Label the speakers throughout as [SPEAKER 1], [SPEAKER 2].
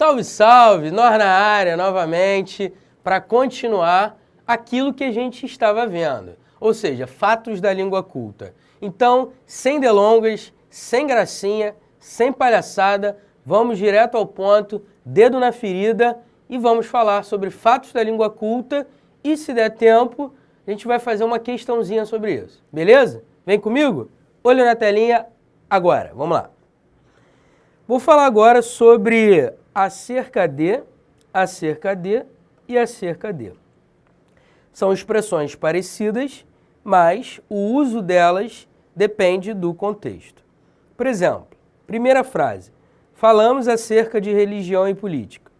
[SPEAKER 1] Salve, salve! Nós na área novamente para continuar aquilo que a gente estava vendo, ou seja, fatos da língua culta. Então, sem delongas, sem gracinha, sem palhaçada, vamos direto ao ponto, dedo na ferida e vamos falar sobre fatos da língua culta e, se der tempo, a gente vai fazer uma questãozinha sobre isso, beleza? Vem comigo? Olho na telinha agora, vamos lá. Vou falar agora sobre acerca de e acerca de. São expressões parecidas, mas o uso delas depende do contexto. Por exemplo, primeira frase, falamos acerca de religião e política.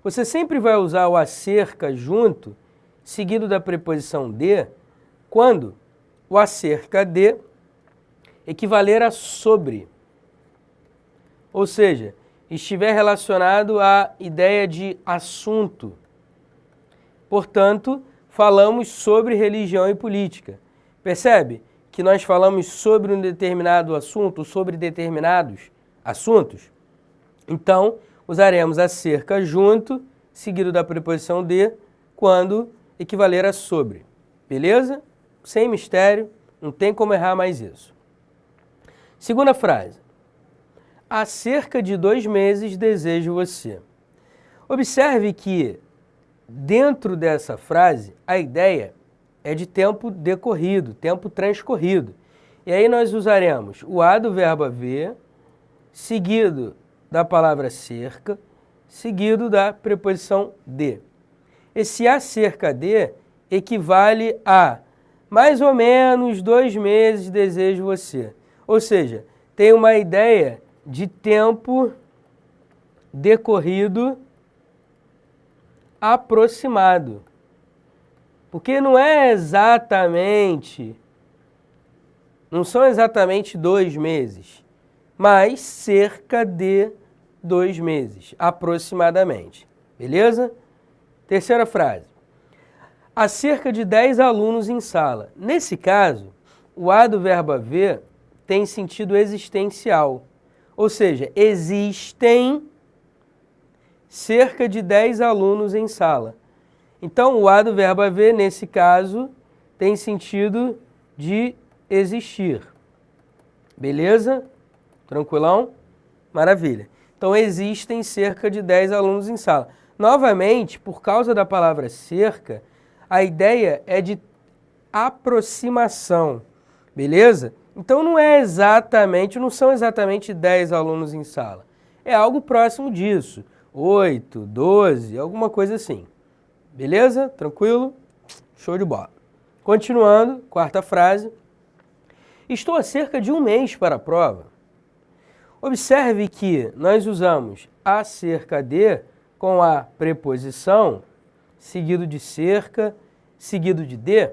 [SPEAKER 1] Você sempre vai usar o acerca junto, seguido da preposição de, quando o acerca de equivaler a sobre. Ou seja, estiver relacionado à ideia de assunto. Portanto, falamos sobre religião e política. Percebe que nós falamos sobre um determinado assunto, sobre determinados assuntos? Então, usaremos acerca junto, seguido da preposição de, quando equivaler a sobre. Beleza? Sem mistério, não tem como errar mais isso. Segunda frase. Há cerca de 2 meses desejo você. Observe que, dentro dessa frase, a ideia é de tempo decorrido, tempo transcorrido. E aí nós usaremos o a do verbo haver, seguido da palavra cerca, seguido da preposição de. Esse acerca de equivale a mais ou menos 2 meses desejo você. Ou seja, tem uma ideia de tempo decorrido aproximado. Porque não são exatamente 2 meses, mas cerca de 2 meses, aproximadamente. Beleza? Terceira frase. Há cerca de 10 alunos em sala. Nesse caso, o a do verbo haver tem sentido existencial. Ou seja, existem cerca de 10 alunos em sala. Então, o a do verbo haver, nesse caso, tem sentido de existir. Beleza? Tranquilão? Maravilha. Então, existem cerca de 10 alunos em sala. Novamente, por causa da palavra cerca, a ideia é de aproximação. Beleza? Então não são exatamente 10 alunos em sala. É algo próximo disso. 8, 12, alguma coisa assim. Beleza? Tranquilo? Show de bola. Continuando, quarta frase. Estou há cerca de 1 mês para a prova. Observe que nós usamos acerca de com a preposição, seguido de cerca, seguido de.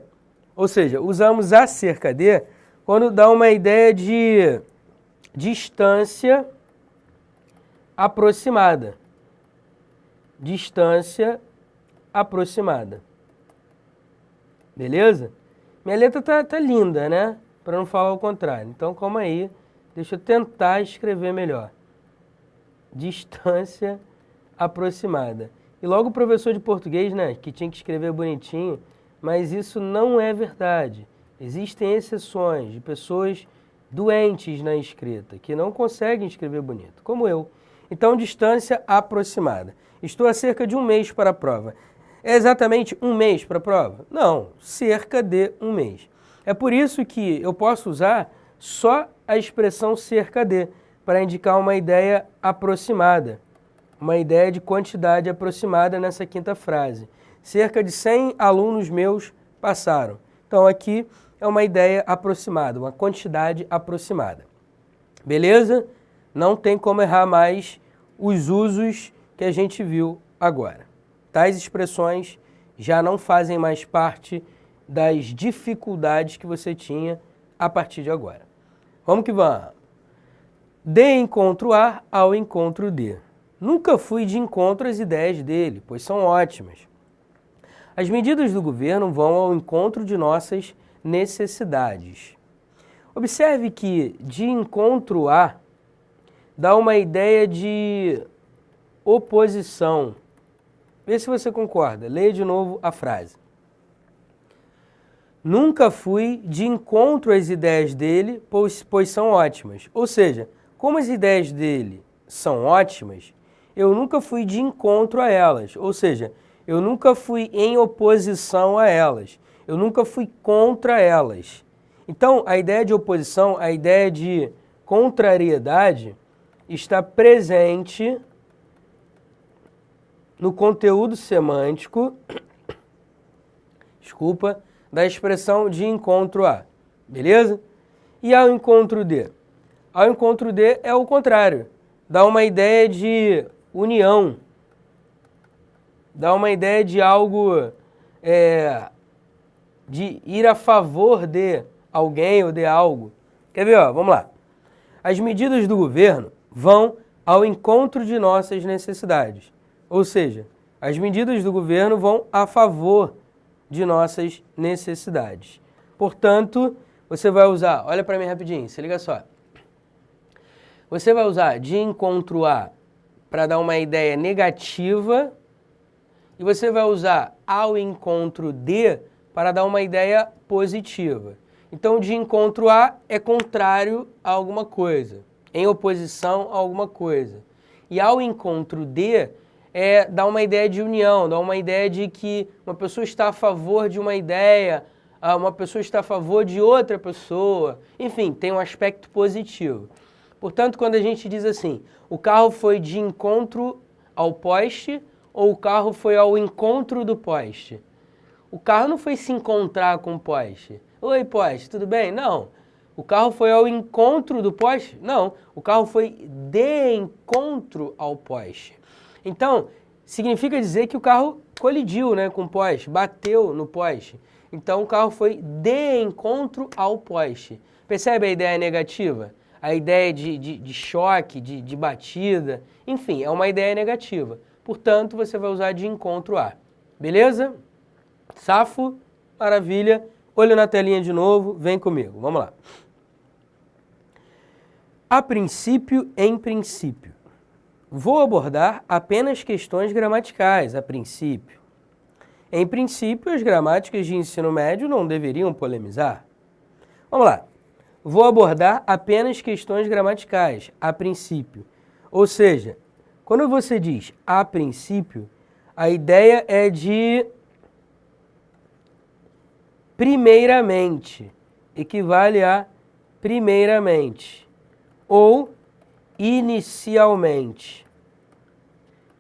[SPEAKER 1] Ou seja, usamos acerca de quando dá uma ideia de distância aproximada. Distância aproximada. Beleza? Minha letra tá linda, né? Para não falar o contrário. Então, calma aí. Deixa eu tentar escrever melhor. Distância aproximada. E logo o professor de português, né? Que tinha que escrever bonitinho. Mas isso não é verdade. Existem exceções de pessoas doentes na escrita, que não conseguem escrever bonito, como eu. Então, distância aproximada. Estou há cerca de 1 mês para a prova. É exatamente 1 mês para a prova? Não, cerca de 1 mês. É por isso que eu posso usar só a expressão cerca de, para indicar uma ideia aproximada, uma ideia de quantidade aproximada nessa quinta frase. Cerca de 100 alunos meus passaram. Então, aqui é uma ideia aproximada, uma quantidade aproximada. Beleza? Não tem como errar mais os usos que a gente viu agora. Tais expressões já não fazem mais parte das dificuldades que você tinha a partir de agora. Vamos que vamos. De encontro a ao encontro de. Nunca fui de encontro às ideias dele, pois são ótimas. As medidas do governo vão ao encontro de nossas necessidades. Observe que de encontro a dá uma ideia de oposição. Vê se você concorda. Leia de novo a frase. Nunca fui de encontro às ideias dele, pois são ótimas. Ou seja, como as ideias dele são ótimas, eu nunca fui de encontro a elas. Ou seja, eu nunca fui em oposição a elas. Eu nunca fui contra elas. Então, a ideia de oposição, a ideia de contrariedade, está presente no conteúdo semântico, da expressão de encontro a, beleza? E ao encontro de? Ao encontro de é o contrário, dá uma ideia de união, dá uma ideia de algo, de ir a favor de alguém ou de algo. Quer ver, ó? Vamos lá. As medidas do governo vão ao encontro de nossas necessidades. Ou seja, as medidas do governo vão a favor de nossas necessidades. Portanto, você vai usar, olha para mim rapidinho, se liga só. Você vai usar de encontro a para dar uma ideia negativa e você vai usar ao encontro de para dar uma ideia positiva. Então, de encontro a é contrário a alguma coisa, em oposição a alguma coisa. E ao encontro de dá uma ideia de união, dá uma ideia de que uma pessoa está a favor de uma ideia, uma pessoa está a favor de outra pessoa. Enfim, tem um aspecto positivo. Portanto, quando a gente diz assim, o carro foi de encontro ao poste ou o carro foi ao encontro do poste? O carro não foi se encontrar com o poste. Oi, poste, tudo bem? Não. O carro foi ao encontro do poste? Não. O carro foi de encontro ao poste. Então, significa dizer que o carro colidiu, né, com o poste, bateu no poste. Então, o carro foi de encontro ao poste. Percebe a ideia negativa? A ideia de choque, de batida. Enfim, é uma ideia negativa. Portanto, você vai usar de encontro a. Beleza? Safo? Maravilha. Olho na telinha de novo. Vem comigo. Vamos lá. A princípio, em princípio. Vou abordar apenas questões gramaticais, a princípio. Em princípio, as gramáticas de ensino médio não deveriam polemizar. Vamos lá. Vou abordar apenas questões gramaticais, a princípio. Ou seja, quando você diz a princípio, a ideia é de primeiramente, equivale a primeiramente, ou inicialmente.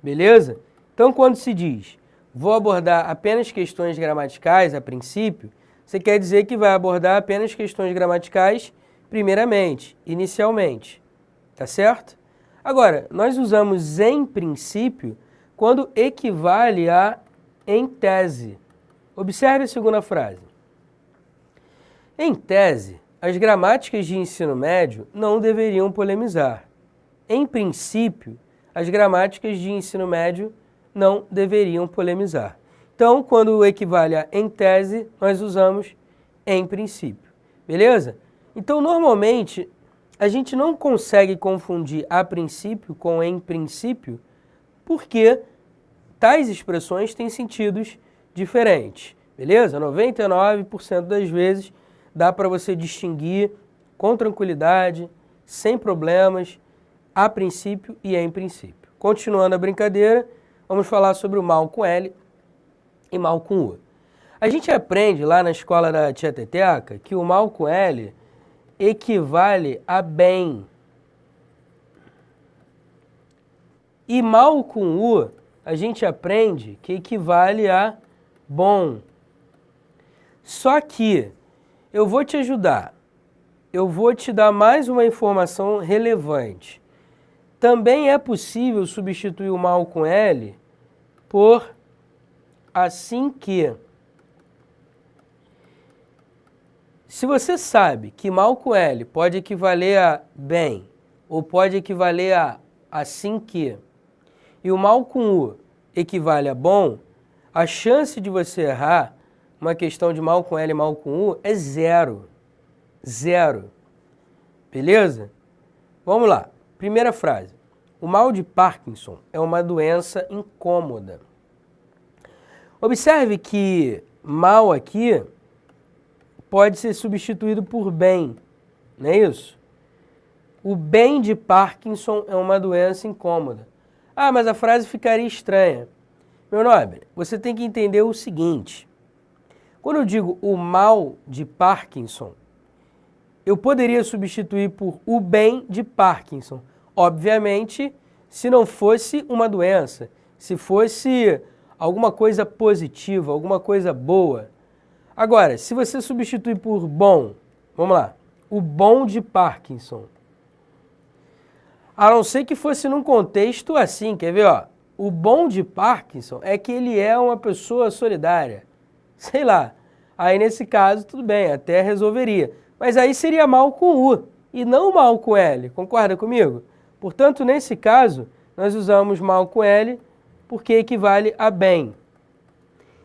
[SPEAKER 1] Beleza? Então, quando se diz, vou abordar apenas questões gramaticais a princípio, você quer dizer que vai abordar apenas questões gramaticais primeiramente, inicialmente. Tá certo? Agora, nós usamos em princípio quando equivale a em tese. Observe a segunda frase. Em tese, as gramáticas de ensino médio não deveriam polemizar. Em princípio, as gramáticas de ensino médio não deveriam polemizar. Então, quando equivale a em tese, nós usamos em princípio. Beleza? Então, normalmente, a gente não consegue confundir a princípio com em princípio, porque tais expressões têm sentidos diferentes. Beleza? 99% das vezes dá para você distinguir com tranquilidade, sem problemas, a princípio e em princípio. Continuando a brincadeira, vamos falar sobre o mal com L e mal com U. A gente aprende lá na escola da Tia Teteca que o mal com L equivale a bem. E mal com U, a gente aprende que equivale a bom. Só que eu vou te ajudar. Eu vou te dar mais uma informação relevante. Também é possível substituir o mal com L por assim que. Se você sabe que mal com L pode equivaler a bem ou pode equivaler a assim que, e o mal com U equivale a bom, a chance de você errar uma questão de mal com L e mal com U é zero. Zero. Beleza? Vamos lá. Primeira frase. O mal de Parkinson é uma doença incômoda. Observe que mal aqui pode ser substituído por bem, não é isso? O bem de Parkinson é uma doença incômoda. Ah, mas a frase ficaria estranha. Meu nobre, você tem que entender o seguinte. Quando eu digo o mal de Parkinson, eu poderia substituir por o bem de Parkinson. Obviamente, se não fosse uma doença, se fosse alguma coisa positiva, alguma coisa boa. Agora, se você substituir por bom, vamos lá, o bom de Parkinson. A não ser que fosse num contexto assim, quer ver, ó? O bom de Parkinson é que ele é uma pessoa solidária. Sei lá. Aí nesse caso, tudo bem, até resolveria. Mas aí seria mal com U e não mal com L. Concorda comigo? Portanto, nesse caso, nós usamos mal com L porque equivale a bem.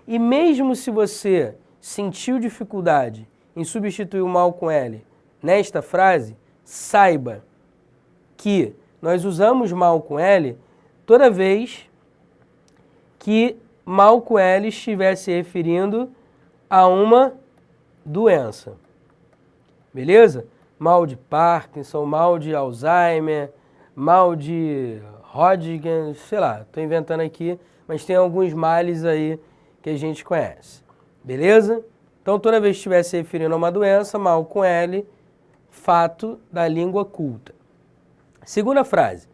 [SPEAKER 1] E mesmo se você sentiu dificuldade em substituir o mal com L nesta frase, saiba que nós usamos mal com L toda vez que mal com L estiver se referindo a uma doença. Beleza? Mal de Parkinson, mal de Alzheimer, mal de Hodgkin, sei lá, estou inventando aqui, mas tem alguns males aí que a gente conhece. Beleza? Então, toda vez que estiver se referindo a uma doença, mal com L, fato da língua culta. Segunda frase.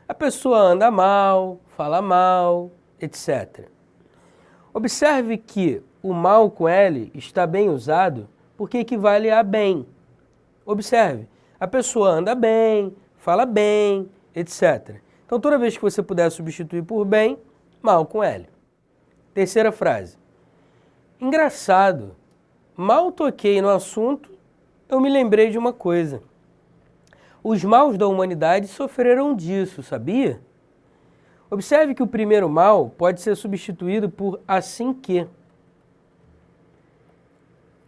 [SPEAKER 1] A pessoa anda mal, fala mal, etc. Observe que o mal com L está bem usado porque equivale a bem. Observe, a pessoa anda bem, fala bem, etc. Então, toda vez que você puder substituir por bem, mal com L. Terceira frase. Engraçado, mal toquei no assunto, eu me lembrei de uma coisa. Os maus da humanidade sofreram disso, sabia? Observe que o primeiro mal pode ser substituído por assim que.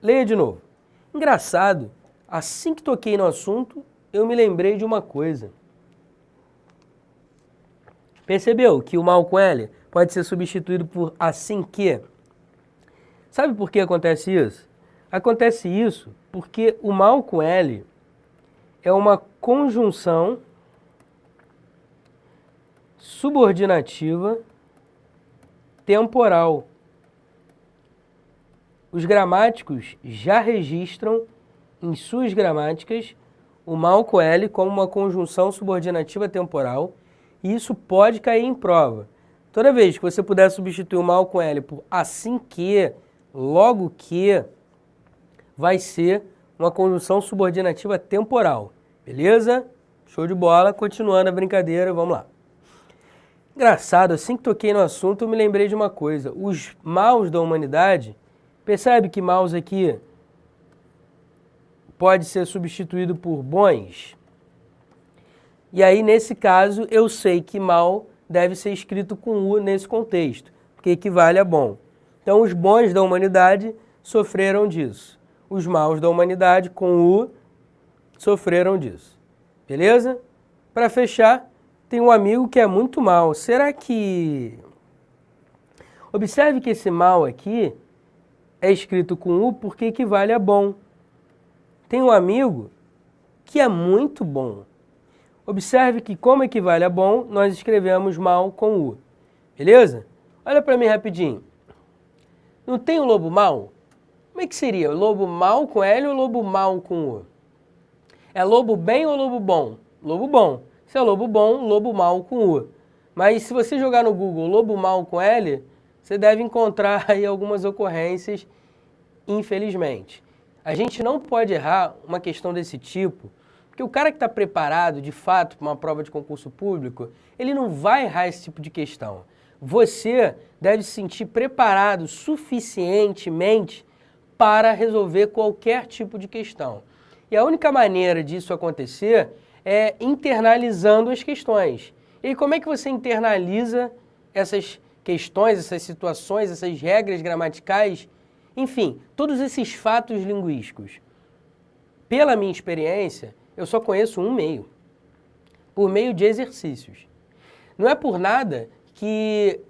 [SPEAKER 1] Leia de novo. Engraçado, assim que toquei no assunto, eu me lembrei de uma coisa. Percebeu que o mal com L pode ser substituído por assim que? Sabe por que acontece isso? Acontece isso porque o mal com L é uma conjunção subordinativa temporal. Os gramáticos já registram em suas gramáticas o mal com L como uma conjunção subordinativa temporal e isso pode cair em prova. Toda vez que você puder substituir o mal com L por assim que, logo que, vai ser uma conjunção subordinativa temporal. Beleza? Show de bola. Continuando a brincadeira, vamos lá. Engraçado, assim que toquei no assunto, eu me lembrei de uma coisa. Os maus da humanidade, percebe que maus aqui pode ser substituído por bons? E aí, nesse caso, eu sei que mal deve ser escrito com U nesse contexto, porque equivale a bom. Então, os bons da humanidade sofreram disso. Os maus da humanidade, com U, sofreram disso. Beleza? Para fechar, tem um amigo que é muito mal. Será que... Observe que esse mal aqui é escrito com U porque equivale a bom. Tem um amigo que é muito bom. Observe que, como equivale a bom, nós escrevemos mal com U. Beleza? Olha para mim rapidinho. Não tem o lobo mau? Como é que seria? Lobo mau com L ou lobo mau com U? É lobo bem ou lobo bom? Lobo bom. Se é lobo bom, lobo mau com U. Mas se você jogar no Google lobo mau com L, você deve encontrar aí algumas ocorrências, infelizmente. A gente não pode errar uma questão desse tipo, porque o cara que está preparado, de fato, para uma prova de concurso público, ele não vai errar esse tipo de questão. Você deve se sentir preparado suficientemente para resolver qualquer tipo de questão. E a única maneira disso acontecer é internalizando as questões. E como é que você internaliza essas questões, essas situações, essas regras gramaticais, enfim, todos esses fatos linguísticos? Pela minha experiência, eu só conheço um meio, por meio de exercícios. Não é por nada que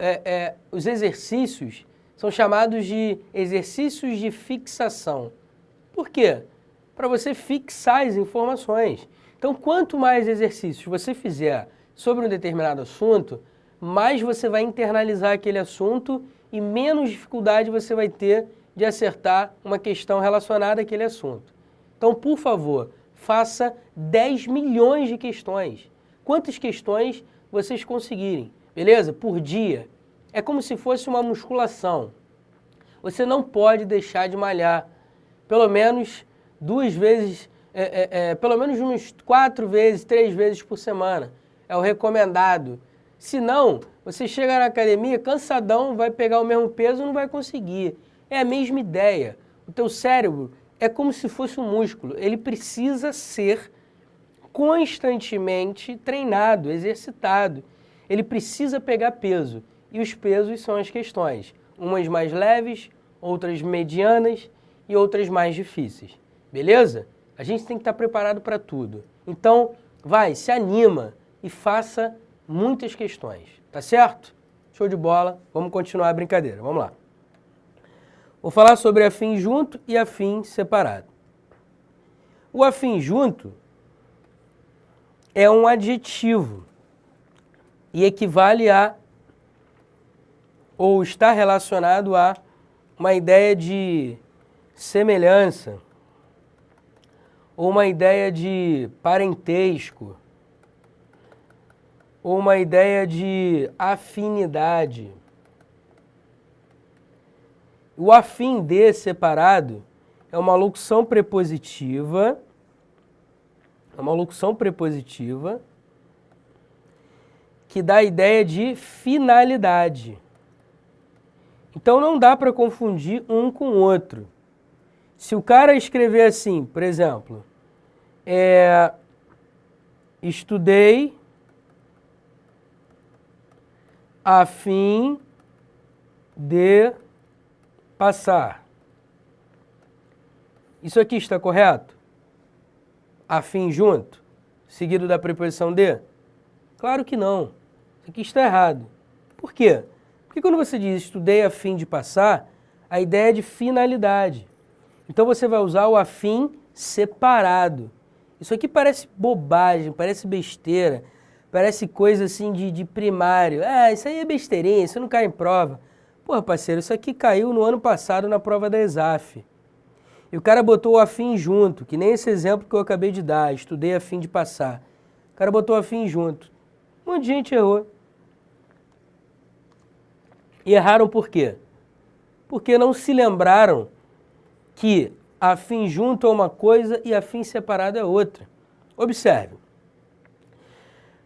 [SPEAKER 1] os exercícios são chamados de exercícios de fixação. Por quê? Para você fixar as informações. Então, quanto mais exercícios você fizer sobre um determinado assunto, mais você vai internalizar aquele assunto e menos dificuldade você vai ter de acertar uma questão relacionada àquele assunto. Então, por favor, faça 10 milhões de questões. Quantas questões vocês conseguirem, beleza? Por dia. É como se fosse uma musculação. Você não pode deixar de malhar pelo menos 2 vezes, pelo menos umas 4 vezes, 3 vezes por semana. É o recomendado. Se não, você chega na academia cansadão, vai pegar o mesmo peso e não vai conseguir. É a mesma ideia. O teu cérebro é como se fosse um músculo. Ele precisa ser constantemente treinado, exercitado. Ele precisa pegar peso. E os pesos são as questões. Umas mais leves, outras medianas e outras mais difíceis. Beleza? A gente tem que estar preparado para tudo. Então, vai, se anima e faça muitas questões. Tá certo? Show de bola. Vamos continuar a brincadeira. Vamos lá. Vou falar sobre afim junto e afim separado. O afim junto é um adjetivo e equivale a ou está relacionado a uma ideia de semelhança ou uma ideia de parentesco ou uma ideia de afinidade. O afim de separado é uma locução prepositiva, que dá a ideia de finalidade. Então não dá para confundir um com o outro. Se o cara escrever assim, por exemplo, estudei a fim de passar. Isso aqui está correto? A fim junto, seguido da preposição de? Claro que não. Isso aqui está errado. Por quê? Porque quando você diz estudei a fim de passar, a ideia é de finalidade. Então você vai usar o afim separado. Isso aqui parece bobagem, parece besteira, parece coisa assim de primário. Isso aí é besteirinha, isso não cai em prova. Porra, parceiro, isso aqui caiu no ano passado na prova da ESAF. E o cara botou o afim junto, que nem esse exemplo que eu acabei de dar, estudei a fim de passar. O cara botou o afim junto. Um monte de gente errou. E erraram por quê? Porque não se lembraram que afim junto é uma coisa e afim separado é outra. Observe.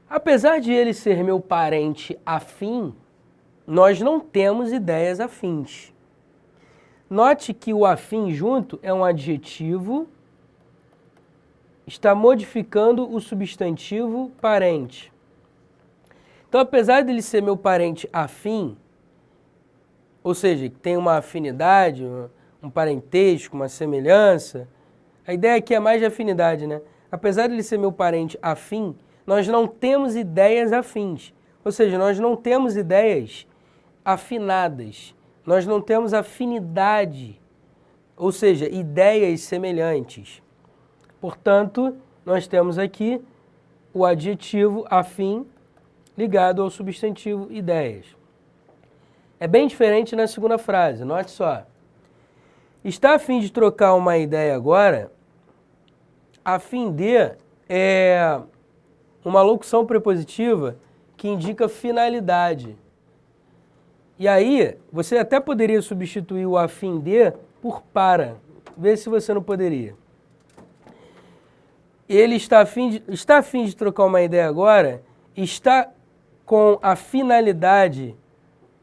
[SPEAKER 1] Apesar de ele ser meu parente afim, nós não temos ideias afins. Note que o afim junto é um adjetivo, está modificando o substantivo parente. Então, apesar dele ser meu parente afim, ou seja, que tem uma afinidade, um parentesco, uma semelhança, a ideia aqui é mais de afinidade, né? Apesar dele ser meu parente afim, nós não temos ideias afins. Ou seja, nós não temos ideias afinadas. Nós não temos afinidade, ou seja, ideias semelhantes. Portanto, nós temos aqui o adjetivo afim ligado ao substantivo ideias. É bem diferente na segunda frase, note só. Está a fim de trocar uma ideia agora? A fim de é uma locução prepositiva que indica finalidade. E aí, você até poderia substituir o a fim de por para. Vê se você não poderia. Ele está a fim de trocar uma ideia agora, está com a finalidade.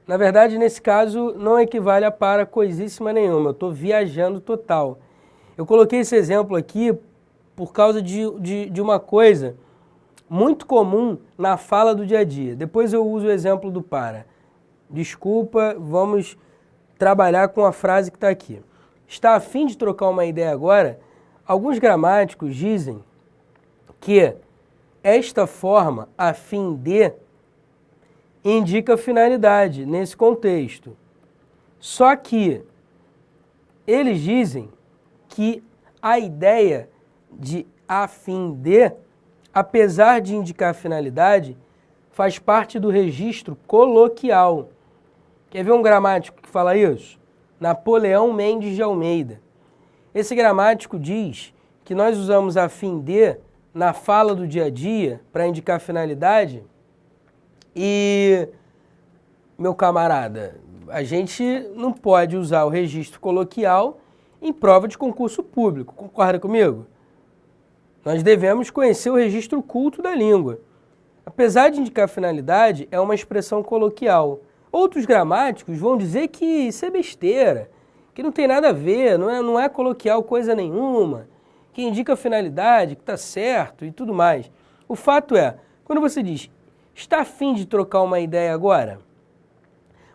[SPEAKER 1] Na verdade, nesse caso, não equivale a para coisíssima nenhuma. Eu estou viajando total. Eu coloquei esse exemplo aqui por causa de uma coisa muito comum na fala do dia a dia. Depois eu uso o exemplo do para. Desculpa, vamos trabalhar com a frase que está aqui. Está a fim de trocar uma ideia agora? Alguns gramáticos dizem que esta forma, a fim de, indica finalidade nesse contexto. Só que eles dizem que a ideia de a fim de, apesar de indicar finalidade, faz parte do registro coloquial. Quer ver um gramático que fala isso? Napoleão Mendes de Almeida. Esse gramático diz que nós usamos a fim de na fala do dia a dia para indicar finalidade e, meu camarada, a gente não pode usar o registro coloquial em prova de concurso público, concorda comigo? Nós devemos conhecer o registro culto da língua. Apesar de indicar finalidade, é uma expressão coloquial. Outros gramáticos vão dizer que isso é besteira, que não tem nada a ver, não é coloquial coisa nenhuma, que indica finalidade, que está certo e tudo mais. O fato é, quando você diz, está a fim de trocar uma ideia agora?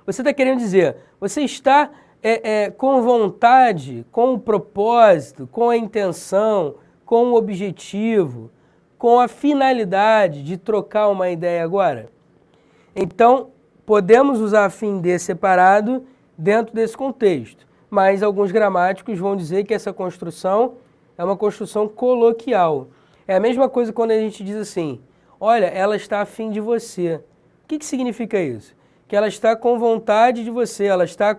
[SPEAKER 1] Você está querendo dizer, você está com vontade, com o propósito, com a intenção, com o objetivo, com a finalidade de trocar uma ideia agora? Então, podemos usar a fim de separado dentro desse contexto, mas alguns gramáticos vão dizer que essa construção é uma construção coloquial. É a mesma coisa quando a gente diz assim, olha, ela está a fim de você. O que significa isso? Que ela está com vontade de você, ela está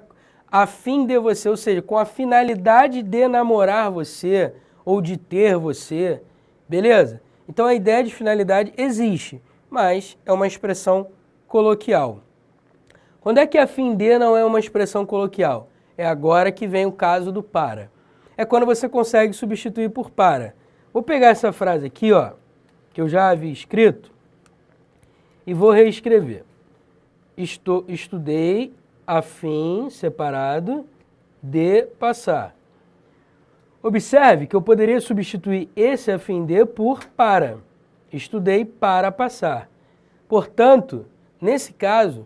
[SPEAKER 1] a fim de você, ou seja, com a finalidade de namorar você ou de ter você, beleza? Então a ideia de finalidade existe, mas é uma expressão coloquial. Quando é que a fim de não é uma expressão coloquial? É agora que vem o caso do para. É quando você consegue substituir por para. Vou pegar essa frase aqui, ó, que eu já havia escrito, e vou reescrever. Estudei a fim, separado, de passar. Observe que eu poderia substituir esse a fim de por para. Estudei para passar. Portanto, nesse caso,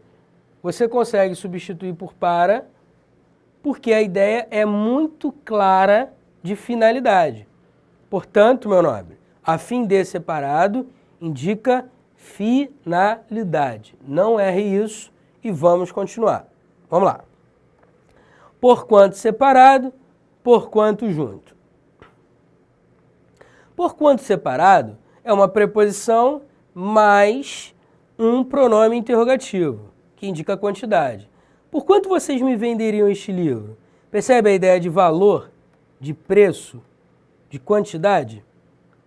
[SPEAKER 1] você consegue substituir por para, porque a ideia é muito clara de finalidade. Portanto, meu nobre, a fim de separado indica finalidade. Não erre isso e vamos continuar. Vamos lá. Porquanto separado, porquanto junto. Porquanto separado é uma preposição mais um pronome interrogativo, que indica a quantidade. Por quanto vocês me venderiam este livro? Percebe a ideia de valor, de preço, de quantidade?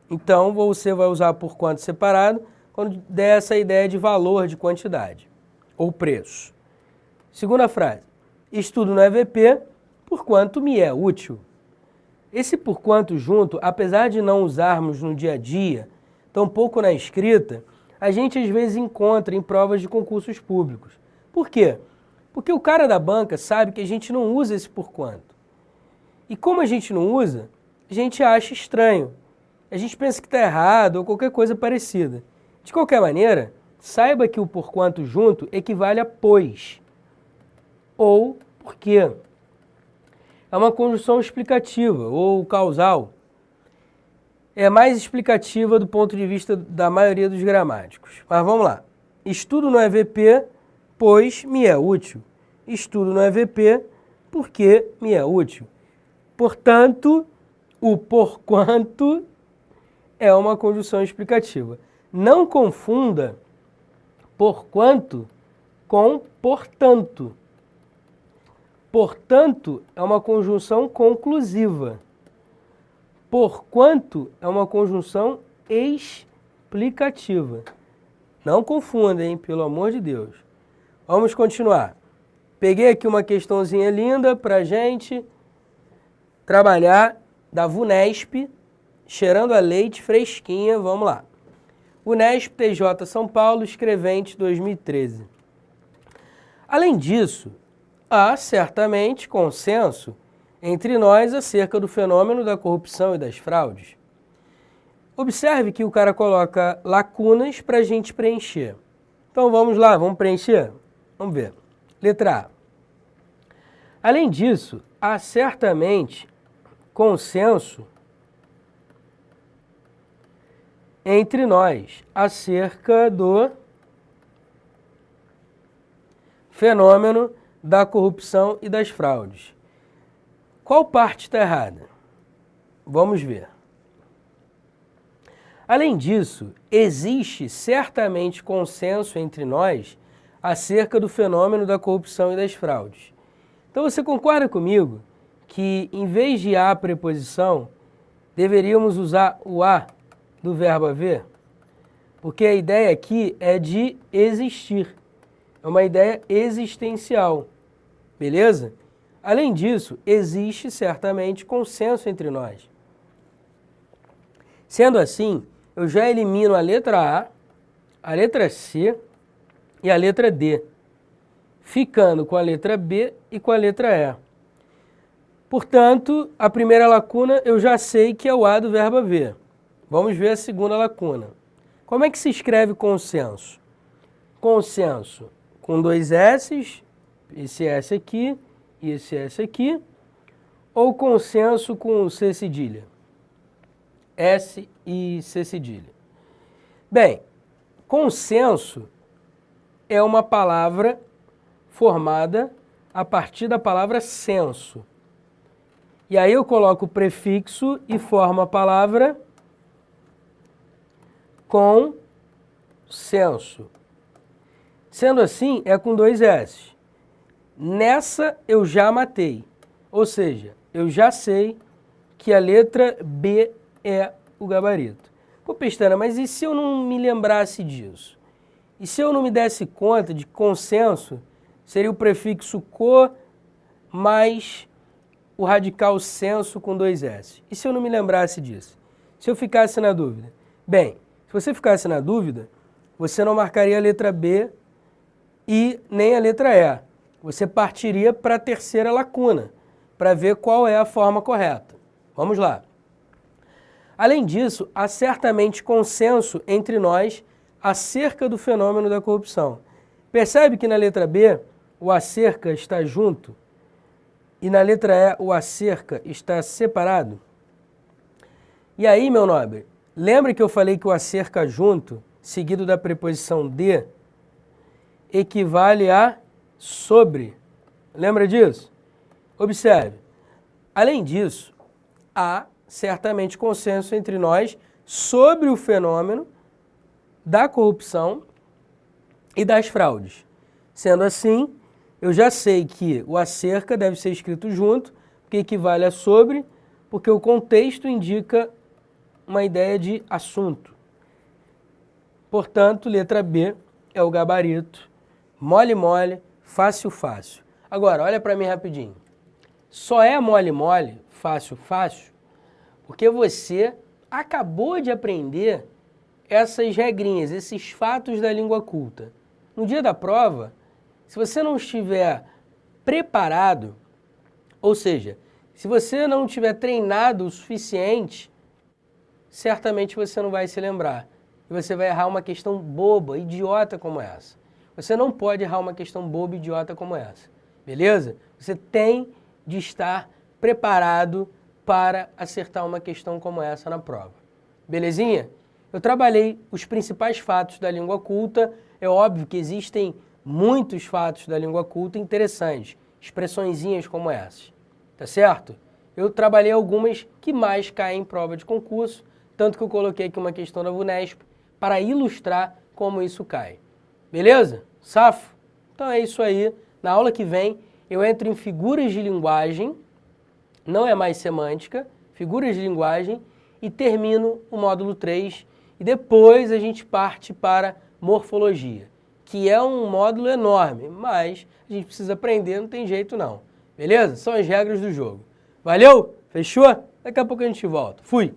[SPEAKER 1] Então, você vai usar por quanto separado quando der essa ideia de valor, de quantidade, ou preço. Segunda frase. Estudo no EVP, por quanto me é útil. Esse por quanto junto, apesar de não usarmos no dia a dia, tampouco na escrita, a gente às vezes encontra em provas de concursos públicos. Por quê? Porque o cara da banca sabe que a gente não usa esse por quanto. E como a gente não usa, a gente acha estranho. A gente pensa que está errado ou qualquer coisa parecida. De qualquer maneira, saiba que o por quanto junto equivale a pois. Ou porque. É uma conjunção explicativa ou causal. É mais explicativa do ponto de vista da maioria dos gramáticos. Mas vamos lá. Estudo no EVP, pois me é útil. Estudo no EVP, porque me é útil. Portanto, o porquanto é uma conjunção explicativa. Não confunda porquanto com portanto. Portanto, é uma conjunção conclusiva. Porquanto é uma conjunção explicativa. Não confunda, hein? Pelo amor de Deus. Vamos continuar. Peguei aqui uma questãozinha linda para a gente trabalhar da VUNESP, cheirando a leite, fresquinha. Vamos lá. VUNESP, TJ São Paulo, escrevente 2013. Além disso, há certamente consenso entre nós acerca do fenômeno da corrupção e das fraudes. Observe que o cara coloca lacunas para a gente preencher. Então vamos lá, vamos preencher? Vamos ver. Letra A. Além disso, há certamente consenso entre nós acerca do fenômeno da corrupção e das fraudes. Qual parte está errada? Vamos ver. Além disso, existe certamente consenso entre nós acerca do fenômeno da corrupção e das fraudes. Então você concorda comigo que, em vez de a preposição, deveríamos usar o a do verbo haver? Porque a ideia aqui é de existir. É uma ideia existencial. Beleza? Além disso, existe certamente consenso entre nós. Sendo assim, eu já elimino a letra A letra C e a letra D, ficando com a letra B e com a letra E. Portanto, a primeira lacuna eu já sei que é o A do verbo haver. Vamos ver a segunda lacuna. Como é que se escreve consenso? Consenso com 2 S's, esse S aqui e esse S aqui, ou consenso com C cedilha? S e C cedilha. Bem, consenso é uma palavra formada a partir da palavra senso. E aí eu coloco o prefixo e formo a palavra consenso. Sendo assim, é com 2 S. Nessa eu já matei. Ou seja, eu já sei que a letra B é o gabarito. Pô, Pestana, mas e se eu não me lembrasse disso? E se eu não me desse conta de consenso, seria o prefixo co mais o radical senso com 2 S. E se eu não me lembrasse disso? Se eu ficasse na dúvida? Bem, se você ficasse na dúvida, você não marcaria a letra B e nem a letra E. Você partiria para a terceira lacuna, para ver qual é a forma correta. Vamos lá. Além disso, há certamente consenso entre nós acerca do fenômeno da corrupção. Percebe que na letra B o acerca está junto e na letra E o acerca está separado? E aí, meu nobre, lembra que eu falei que o acerca junto, seguido da preposição de, equivale a sobre. Lembra disso? Observe. Além disso, há certamente consenso entre nós sobre o fenômeno da corrupção e das fraudes. Sendo assim, eu já sei que o acerca deve ser escrito junto, porque equivale a sobre, porque o contexto indica uma ideia de assunto. Portanto, letra B é o gabarito. Mole, mole, fácil, fácil. Agora, olha para mim rapidinho. Só é mole, mole, fácil, fácil, porque você acabou de aprender essas regrinhas, esses fatos da língua culta. No dia da prova, se você não estiver preparado, ou seja, se você não tiver treinado o suficiente, certamente você não vai se lembrar. E você vai errar uma questão boba, idiota como essa. Você não pode errar uma questão boba, idiota como essa. Beleza? Você tem de estar preparado para acertar uma questão como essa na prova. Belezinha? Eu trabalhei os principais fatos da língua culta. É óbvio que existem muitos fatos da língua culta interessantes, expressõezinhas como essas. Tá certo? Eu trabalhei algumas que mais caem em prova de concurso, tanto que eu coloquei aqui uma questão da VUNESP para ilustrar como isso cai. Beleza? Safo? Então é isso aí. Na aula que vem eu entro em figuras de linguagem, não é mais semântica, figuras de linguagem, e termino o módulo 3. E depois a gente parte para morfologia, que é um módulo enorme, mas a gente precisa aprender, não tem jeito não. Beleza? São as regras do jogo. Valeu? Fechou? Daqui a pouco a gente volta. Fui!